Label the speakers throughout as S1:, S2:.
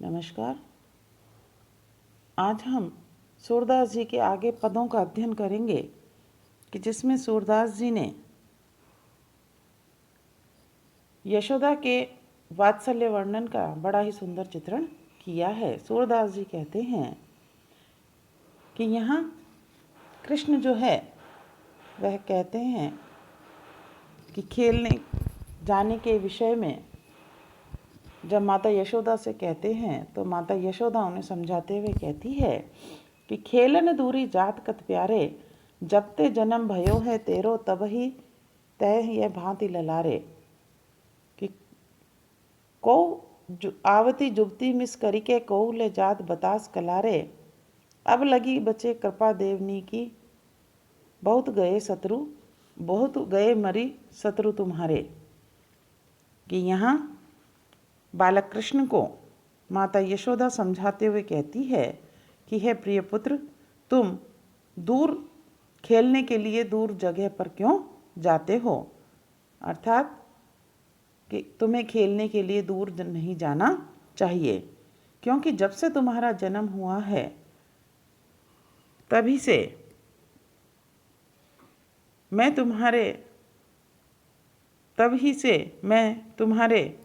S1: नमस्कार। आज हम सूरदास जी के आगे पदों का अध्ययन करेंगे कि जिसमें सूरदास जी ने यशोदा के वात्सल्य वर्णन का बड़ा ही सुंदर चित्रण किया है। सूरदास जी कहते हैं कि यहाँ कृष्ण जो है वह कहते हैं कि खेलने जाने के विषय में जब माता यशोदा से कहते हैं तो माता यशोदा उन्हें समझाते हुए कहती है कि खेलन दूरी जात कत प्यारे, जब ते जन्म भयो है तेरो तब ही तय यह भांति ललारे। कि को आवती जुबती मिस करी के कौ ले जात बतास कलारे, अब लगी बचे कृपा देवनी की, बहुत गए शत्रु बहुत गए मरी शत्रु तुम्हारे। कि यहाँ बालक कृष्ण को माता यशोदा समझाते हुए कहती है कि हे प्रिय पुत्र, तुम दूर खेलने के लिए दूर जगह पर क्यों जाते हो, अर्थात कि तुम्हें खेलने के लिए दूर नहीं जाना चाहिए, क्योंकि जब से तुम्हारा जन्म हुआ है तभी से मैं तुम्हारे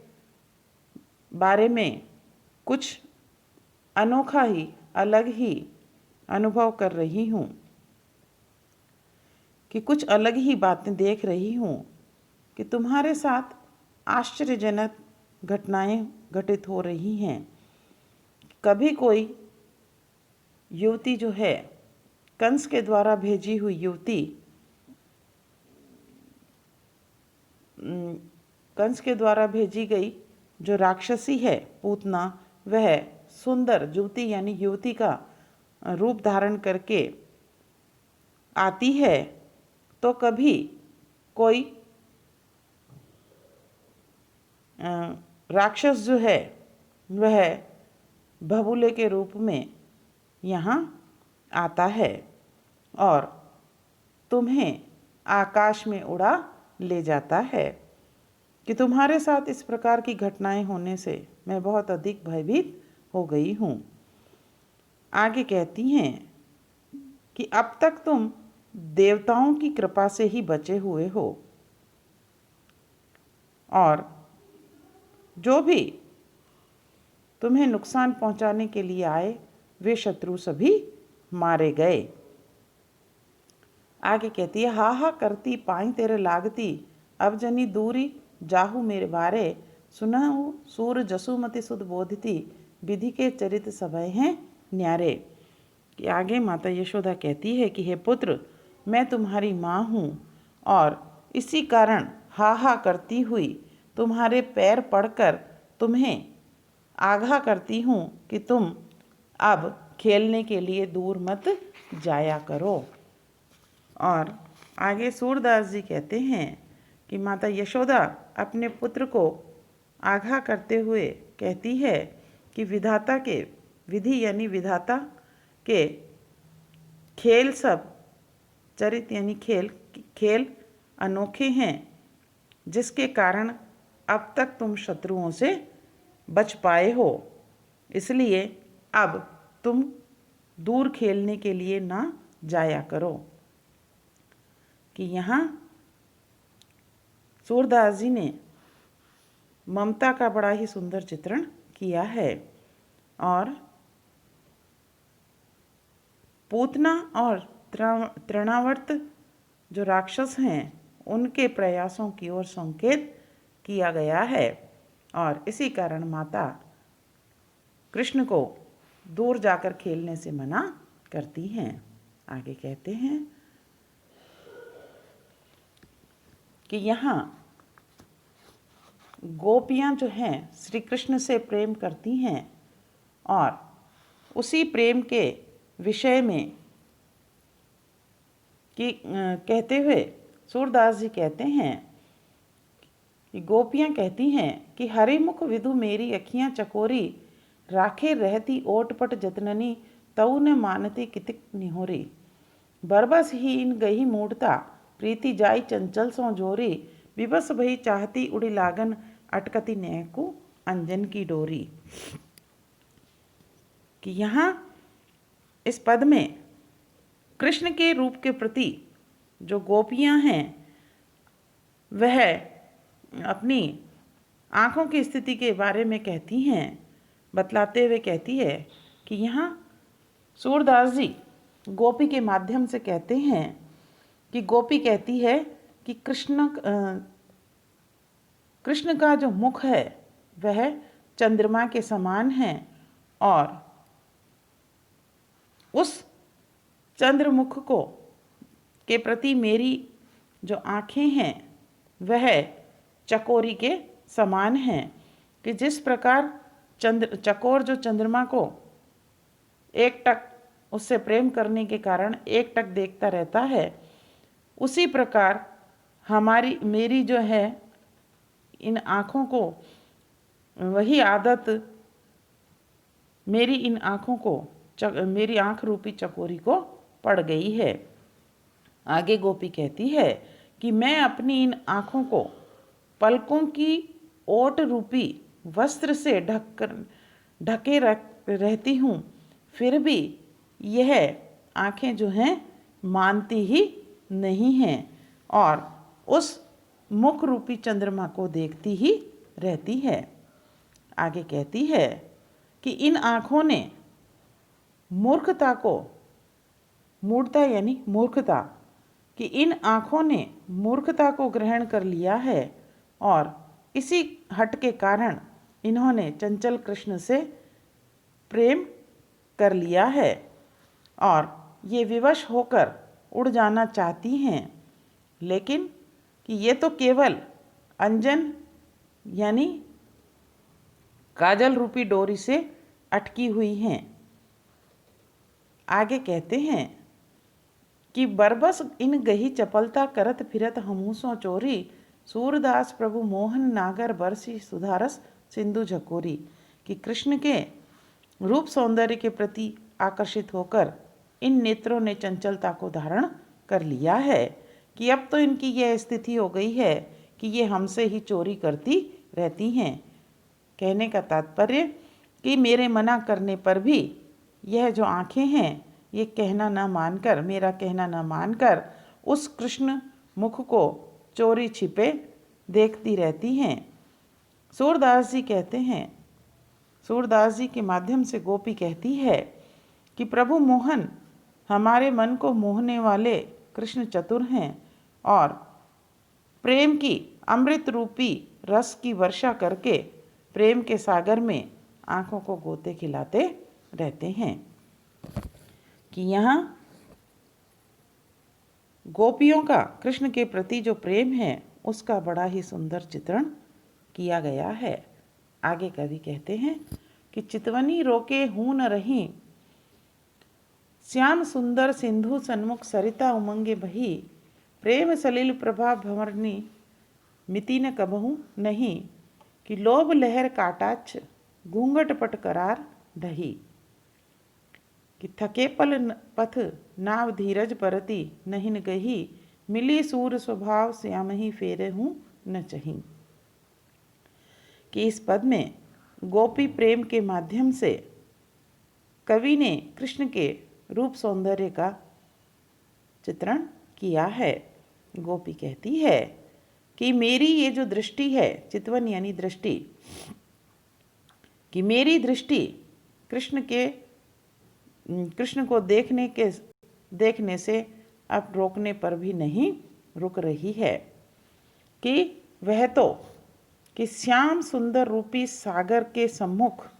S1: बारे में कुछ अनोखा ही अलग ही अनुभव कर रही हूँ, कि कुछ अलग ही बातें देख रही हूँ कि तुम्हारे साथ आश्चर्यजनक घटनाएं घटित हो रही हैं। कभी कोई युवती जो है कंस के द्वारा भेजी हुई युवती, कंस के द्वारा भेजी गई जो राक्षसी है पूतना, वह सुंदर युवती यानी युवती का रूप धारण करके आती है, तो कभी कोई राक्षस जो है वह भबूले के रूप में यहाँ आता है और तुम्हें आकाश में उड़ा ले जाता है। कि तुम्हारे साथ इस प्रकार की घटनाएं होने से मैं बहुत अधिक भयभीत हो गई हूँ। आगे कहती हैं कि अब तक तुम देवताओं की कृपा से ही बचे हुए हो और जो भी तुम्हें नुकसान पहुंचाने के लिए आए वे शत्रु सभी मारे गए। आगे कहती है, हा हा करती पाई तेरे लागती, अब जनी दूरी जाहू मेरे बारे, सुनहु सूर जसुमति सुध बोधती, विधि के चरित सभय हैं न्यारे। कि आगे माता यशोदा कहती है कि हे पुत्र, मैं तुम्हारी माँ हूँ और इसी कारण हा हा करती हुई तुम्हारे पैर पड़कर तुम्हें आगाह करती हूँ कि तुम अब खेलने के लिए दूर मत जाया करो। और आगे सूरदास जी कहते हैं कि माता यशोदा अपने पुत्र को आगाह करते हुए कहती है कि विधाता के विधि यानी विधाता के खेल सब चरित यानी खेल अनोखे हैं, जिसके कारण अब तक तुम शत्रुओं से बच पाए हो, इसलिए अब तुम दूर खेलने के लिए ना जाया करो। कि यहाँ सूरदास जी ने ममता का बड़ा ही सुंदर चित्रण किया है और पूतना और तृणावर्त जो राक्षस हैं उनके प्रयासों की ओर संकेत किया गया है और इसी कारण माता कृष्ण को दूर जाकर खेलने से मना करती हैं। आगे कहते हैं कि यहाँ गोपियाँ जो हैं श्री कृष्ण से प्रेम करती हैं और उसी प्रेम के विषय में कि कहते हुए सूरदास जी कहते हैं कि गोपियाँ कहती हैं कि हरि मुख विधु मेरी अखियाँ चकोरी, राखे रहती ओटपट जतननी, तऊ न मानती कितिक निहोरी, बरबस ही इन गही मूढ़ता, प्रीति जाई चंचल सो जोरी, विबस भई चाहती उड़ी लागन, अटकती नैकु अंजन की डोरी। कि यहाँ इस पद में कृष्ण के रूप के प्रति जो गोपियाँ हैं वह अपनी आँखों की स्थिति के बारे में कहती हैं, बतलाते हुए कहती है कि यहाँ सूरदास जी गोपी के माध्यम से कहते हैं कि गोपी कहती है कि कृष्ण का जो मुख है वह चंद्रमा के समान है और उस चंद्रमुख को के प्रति मेरी जो आँखें हैं वह चकोरी के समान हैं कि जिस प्रकार चकोर जो चंद्रमा को एक टक उससे प्रेम करने के कारण एक टक देखता रहता है, उसी प्रकार मेरी जो है इन आँखों को वही आदत मेरी इन आँखों को मेरी आँख रूपी चकोरी को पड़ गई है। आगे गोपी कहती है कि मैं अपनी इन आँखों को पलकों की ओट रूपी वस्त्र से ढके रहती हूँ, फिर भी यह आँखें जो हैं मानती ही नहीं हैं और उस मुख रूपी चंद्रमा को देखती ही रहती है। आगे कहती है कि इन आँखों ने मूर्खता यानी मूर्खता कि इन आँखों ने मूर्खता को ग्रहण कर लिया है और इसी हट के कारण इन्होंने चंचल कृष्ण से प्रेम कर लिया है और ये विवश होकर उड़ जाना चाहती हैं, लेकिन कि ये तो केवल अंजन यानी काजल रूपी डोरी से अटकी हुई हैं। आगे कहते हैं कि बरबस इन गही चपलता करत फिरत हमूसों चोरी, सूरदास प्रभु मोहन नागर बरसी सुधारस सिंधु झकोरी। कि कृष्ण के रूप सौंदर्य के प्रति आकर्षित होकर इन नेत्रों ने चंचलता को धारण कर लिया है कि अब तो इनकी यह स्थिति हो गई है कि ये हमसे ही चोरी करती रहती हैं। कहने का तात्पर्य कि मेरे मना करने पर भी यह जो आँखें हैं ये मेरा कहना ना मानकर उस कृष्ण मुख को चोरी छिपे देखती रहती हैं। सूरदास जी कहते हैं, सूरदास जी के माध्यम से गोपी कहती है कि प्रभु मोहन हमारे मन को मोहने वाले कृष्ण चतुर हैं और प्रेम की अमृत रूपी रस की वर्षा करके प्रेम के सागर में आँखों को गोते खिलाते रहते हैं। कि यहाँ गोपियों का कृष्ण के प्रति जो प्रेम है उसका बड़ा ही सुंदर चित्रण किया गया है। आगे कवि कहते हैं कि चितवनी रोके हूँ न रही, श्याम सुंदर सिंधु सन्मुख सरिता उमंगे बही, प्रेम सलिल प्रभा भंवरनी मिति न कबहू नहीं, कि लोभ लहर काटाच्छ घूंघट पट करार ढही। कि थके पथ नाव धीरज परती नहीं न गही, मिली सूर स्वभाव श्याम ही फेरे हूँ न चही। कि इस पद में गोपी प्रेम के माध्यम से कवि ने कृष्ण के रूप सौंदर्य का चित्रण किया है। गोपी कहती है कि मेरी ये जो दृष्टि है, चितवन यानी दृष्टि, कि मेरी दृष्टि कृष्ण को देखने से अब रोकने पर भी नहीं रुक रही है। कि वह तो कि श्याम सुंदर रूपी सागर के सम्मुख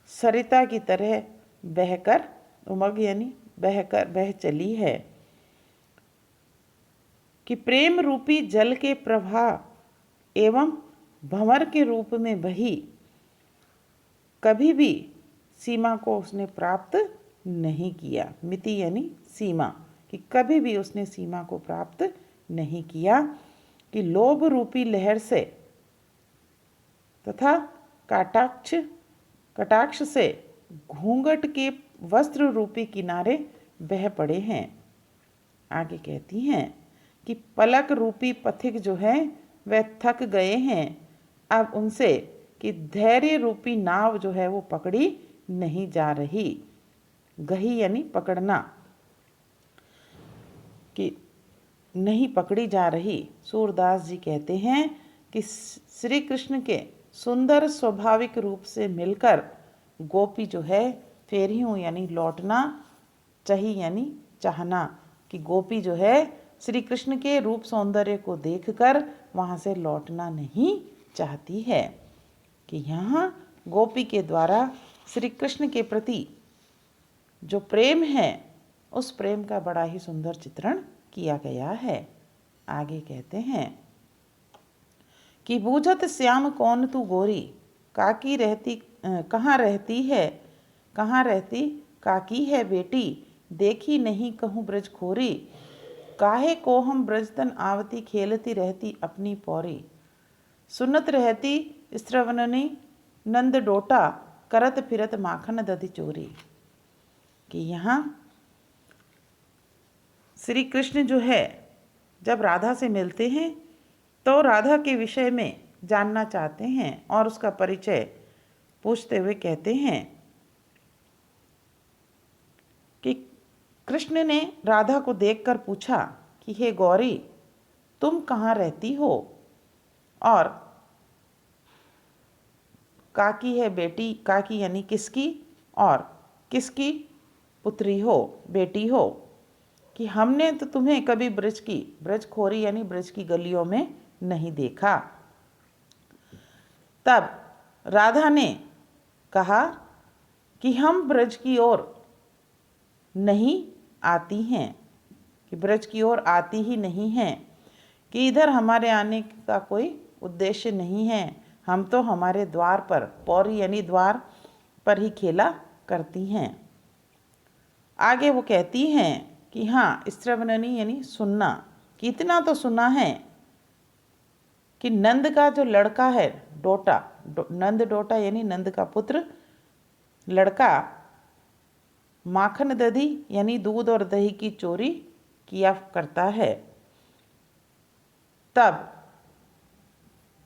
S1: सरिता की तरह बहकर उमग यानी बह चली है। कि प्रेम रूपी जल के प्रवाह एवं भंवर के रूप में बही, कभी भी सीमा को उसने प्राप्त नहीं किया। मिति यानी सीमा, कि कभी भी उसने सीमा को प्राप्त नहीं किया। कि लोभ रूपी लहर से तथा कटाक्ष से घूंघट के वस्त्र रूपी किनारे बह पड़े हैं। आगे कहती हैं कि पलक रूपी पथिक जो है वह थक गए हैं, अब उनसे कि धैर्य रूपी नाव जो है वो पकड़ी नहीं जा रही। गही यानी पकड़ना, कि नहीं पकड़ी जा रही। सूरदास जी कहते हैं कि श्री कृष्ण के सुंदर स्वाभाविक रूप से मिलकर गोपी जो है फेरियों यानी लौटना चाहिए, यानी चाहना, कि गोपी जो है श्री कृष्ण के रूप सौंदर्य को देखकर वहाँ से लौटना नहीं चाहती है। कि यहाँ गोपी के द्वारा श्री कृष्ण के प्रति जो प्रेम है उस प्रेम का बड़ा ही सुंदर चित्रण किया गया है। आगे कहते हैं कि बूझत श्याम कौन तू गोरी, काकी रहती कहाँ रहती है, कहाँ रहती काकी है बेटी, देखी नहीं कहूँ ब्रज खोरी, काहे को हम ब्रजतन आवती खेलती रहती अपनी पौरी, सुनत रहती स्त्रवननी नंद डोटा, करत फिरत माखन दधि चोरी। कि यहाँ श्री कृष्ण जो है जब राधा से मिलते हैं तो राधा के विषय में जानना चाहते हैं और उसका परिचय पूछते हुए कहते हैं कि कृष्ण ने राधा को देखकर पूछा कि हे गौरी, तुम कहाँ रहती हो और काकी है बेटी, काकी यानी किसकी, और किसकी पुत्री हो, बेटी हो, कि हमने तो तुम्हें कभी ब्रजखोरी यानी ब्रज की गलियों में नहीं देखा। तब राधा ने कहा कि हम ब्रज की ओर नहीं आती हैं, कि ब्रज की ओर आती ही नहीं हैं, कि इधर हमारे आने का कोई उद्देश्य नहीं है, हम तो हमारे द्वार पर, पौरी यानी द्वार पर ही खेला करती हैं। आगे वो कहती हैं कि हाँ, श्रवणनी यानी सुनना, कि इतना तो सुना है कि नंद का जो लड़का है डोटा, नंद डोटा यानी नंद का पुत्र लड़का माखन दधी यानी दूध और दही की चोरी किया करता है। तब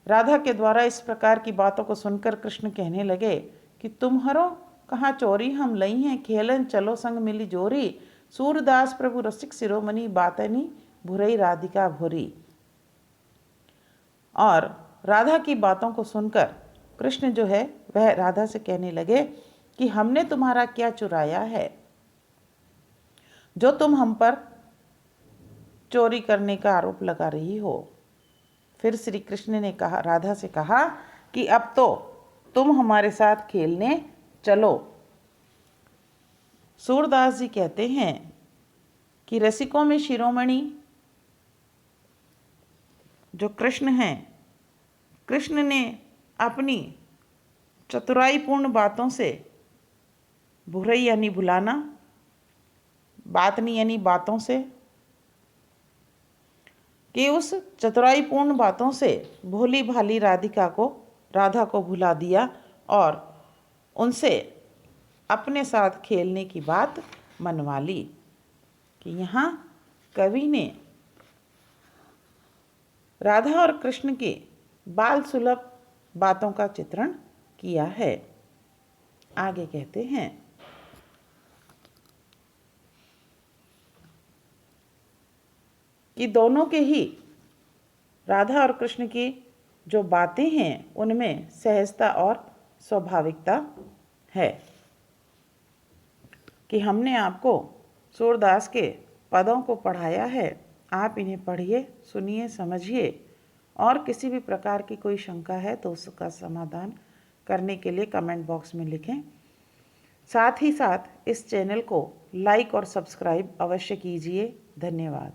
S1: राधा के द्वारा इस प्रकार की बातों को सुनकर कृष्ण कहने लगे कि तुम्हारो कहाँ चोरी हम लई हैं, खेलन चलो संग मिली जोरी, सूरदास प्रभु रसिक शिरोमणि बातनी भुरई राधिका भुरी। और राधा की बातों को सुनकर कृष्ण जो है वह राधा से कहने लगे कि हमने तुम्हारा क्या चुराया है जो तुम हम पर चोरी करने का आरोप लगा रही हो। फिर श्री कृष्ण ने कहा, राधा से कहा कि अब तो तुम हमारे साथ खेलने चलो। सूरदास जी कहते हैं कि रसिकों में शिरोमणि जो कृष्ण हैं, कृष्ण ने अपनी चतुराईपूर्ण बातों से, भुरई यानी भुलाना, बातनी यानी बातों से, कि उस चतुराईपूर्ण बातों से भोली भाली राधा को भुला दिया और उनसे अपने साथ खेलने की बात मनवा ली। कि यहाँ कवि ने राधा और कृष्ण के बाल सुलभ बातों का चित्रण किया है। आगे कहते हैं कि दोनों के ही, राधा और कृष्ण की जो बातें हैं उनमें सहजता और स्वाभाविकता है। कि हमने आपको सूरदास के पदों को पढ़ाया है, आप इन्हें पढ़िए, सुनिए, समझिए और किसी भी प्रकार की कोई शंका है तो उसका समाधान करने के लिए कमेंट बॉक्स में लिखें। साथ ही साथ इस चैनल को लाइक और सब्सक्राइब अवश्य कीजिए। धन्यवाद।